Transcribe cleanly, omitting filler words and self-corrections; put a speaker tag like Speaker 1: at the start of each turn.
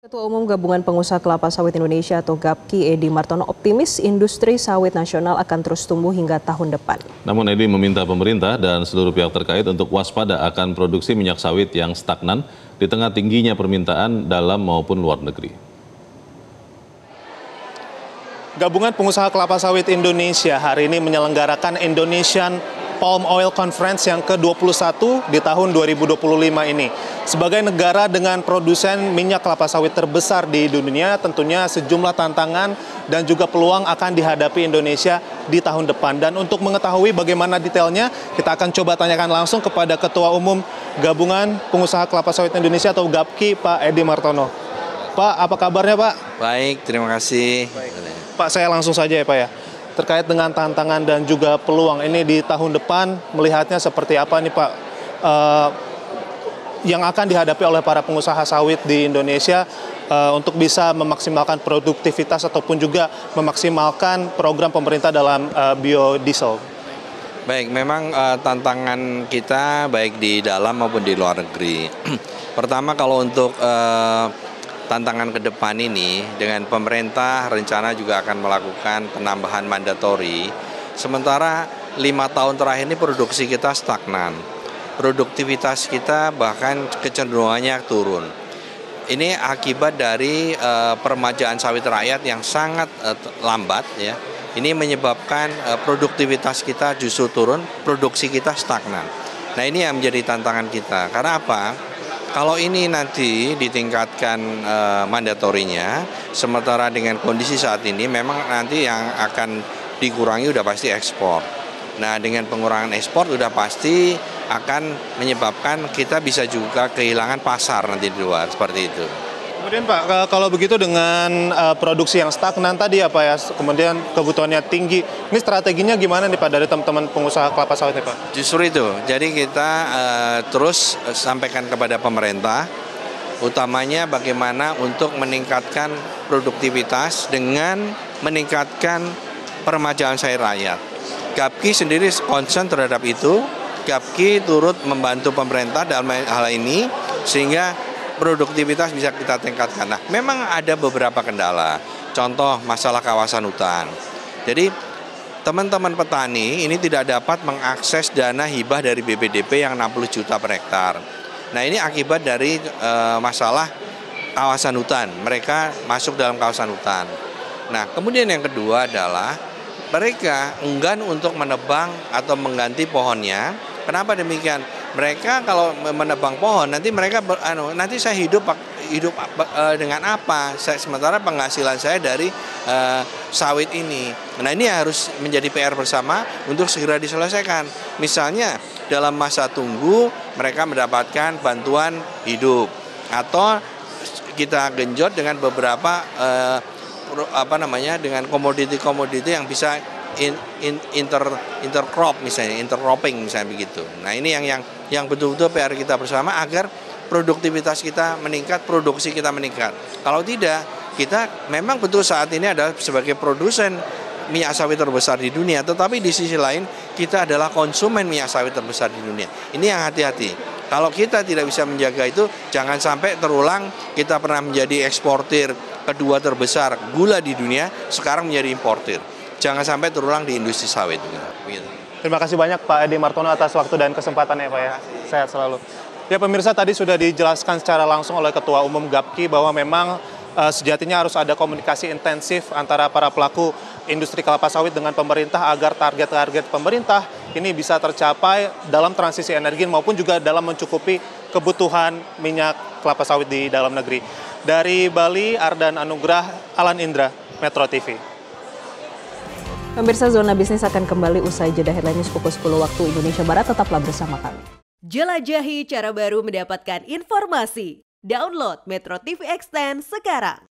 Speaker 1: Ketua Umum Gabungan Pengusaha Kelapa Sawit Indonesia atau GAPKI, Edy Martono, optimis industri sawit nasional akan terus tumbuh hingga tahun depan.
Speaker 2: Namun Edy meminta pemerintah dan seluruh pihak terkait untuk waspada akan produksi minyak sawit yang stagnan di tengah tingginya permintaan dalam maupun luar negeri.
Speaker 3: Gabungan Pengusaha Kelapa Sawit Indonesia hari ini menyelenggarakan Indonesian Palm Oil Conference yang ke-21 di tahun 2025 ini. Sebagai negara dengan produsen minyak kelapa sawit terbesar di dunia, tentunya sejumlah tantangan dan juga peluang akan dihadapi Indonesia di tahun depan. Dan untuk mengetahui bagaimana detailnya, kita akan coba tanyakan langsung kepada Ketua Umum Gabungan Pengusaha Kelapa Sawit Indonesia atau GAPKI, Pak Edy Martono. Pak, apa kabarnya Pak?
Speaker 4: Baik, terima kasih.
Speaker 3: Baik. Pak, saya langsung saja ya Pak ya. Terkait dengan tantangan dan juga peluang ini di tahun depan, melihatnya seperti apa nih Pak? Yang akan dihadapi oleh para pengusaha sawit di Indonesia untuk bisa memaksimalkan produktivitas ataupun juga memaksimalkan program pemerintah dalam biodiesel.
Speaker 4: Baik, memang tantangan kita baik di dalam maupun di luar negeri. Pertama, kalau untuk tantangan ke depan ini, dengan pemerintah rencana juga akan melakukan penambahan mandatori. Sementara 5 tahun terakhir ini produksi kita stagnan. Produktivitas kita bahkan kecenderungannya turun. Ini akibat dari peremajaan sawit rakyat yang sangat lambat ya. Ini menyebabkan produktivitas kita justru turun, produksi kita stagnan. Nah, ini yang menjadi tantangan kita. Karena apa? Kalau ini nanti ditingkatkan mandatorinya, sementara dengan kondisi saat ini memang nanti yang akan dikurangi udah pasti ekspor. Nah, dengan pengurangan ekspor udah pasti akan menyebabkan kita bisa juga kehilangan pasar nanti di luar, seperti itu.
Speaker 3: Kemudian Pak, kalau begitu dengan produksi yang stagnan tadi ya Pak ya, kemudian kebutuhannya tinggi, ini strateginya gimana nih Pak dari teman-teman pengusaha kelapa sawit nih Pak?
Speaker 4: Justru itu, jadi kita terus sampaikan kepada pemerintah, utamanya bagaimana untuk meningkatkan produktivitas dengan meningkatkan peremajaan sawit rakyat. GAPKI sendiri concern terhadap itu, GAPKI turut membantu pemerintah dalam hal ini sehingga produktivitas bisa kita tingkatkan. Nah, memang ada beberapa kendala, contoh masalah kawasan hutan. Jadi teman-teman petani ini tidak dapat mengakses dana hibah dari BPDP yang 60 juta per hektar. Nah, ini akibat dari masalah kawasan hutan, mereka masuk dalam kawasan hutan. Nah, kemudian yang kedua adalah mereka enggan untuk menebang atau mengganti pohonnya. Kenapa demikian? Mereka kalau menebang pohon nanti mereka nanti saya hidup dengan apa? Sementara penghasilan saya dari sawit ini. Nah, ini harus menjadi PR bersama untuk segera diselesaikan. Misalnya dalam masa tunggu mereka mendapatkan bantuan hidup atau kita genjot dengan beberapa dengan komoditi-komoditi yang bisa intercrop misalnya, intercropping misalnya begitu. Nah, ini yang betul-betul PR kita bersama agar produktivitas kita meningkat, produksi kita meningkat. Kalau tidak, kita memang betul saat ini adalah sebagai produsen minyak sawit terbesar di dunia, tetapi di sisi lain kita adalah konsumen minyak sawit terbesar di dunia. Ini yang hati-hati. Kalau kita tidak bisa menjaga itu, jangan sampai terulang kita pernah menjadi eksportir kedua terbesar gula di dunia, sekarang menjadi importir. Jangan sampai terulang di industri sawit.
Speaker 3: Terima kasih banyak Pak Edy Martono atas waktu dan kesempatannya Pak ya. Sehat selalu. Ya pemirsa, tadi sudah dijelaskan secara langsung oleh Ketua Umum GAPKI bahwa memang sejatinya harus ada komunikasi intensif antara para pelaku industri kelapa sawit dengan pemerintah agar target-target pemerintah ini bisa tercapai dalam transisi energi maupun juga dalam mencukupi kebutuhan minyak kelapa sawit di dalam negeri. Dari Bali, Ardan Anugrah, Alan Indra, Metro TV.
Speaker 1: Pemirsa, Zona Bisnis akan kembali usai jeda headline news pukul 10 waktu Indonesia Barat. Tetaplah bersama kami.
Speaker 5: Jelajahi cara baru mendapatkan informasi. Download Metro TV Extend sekarang.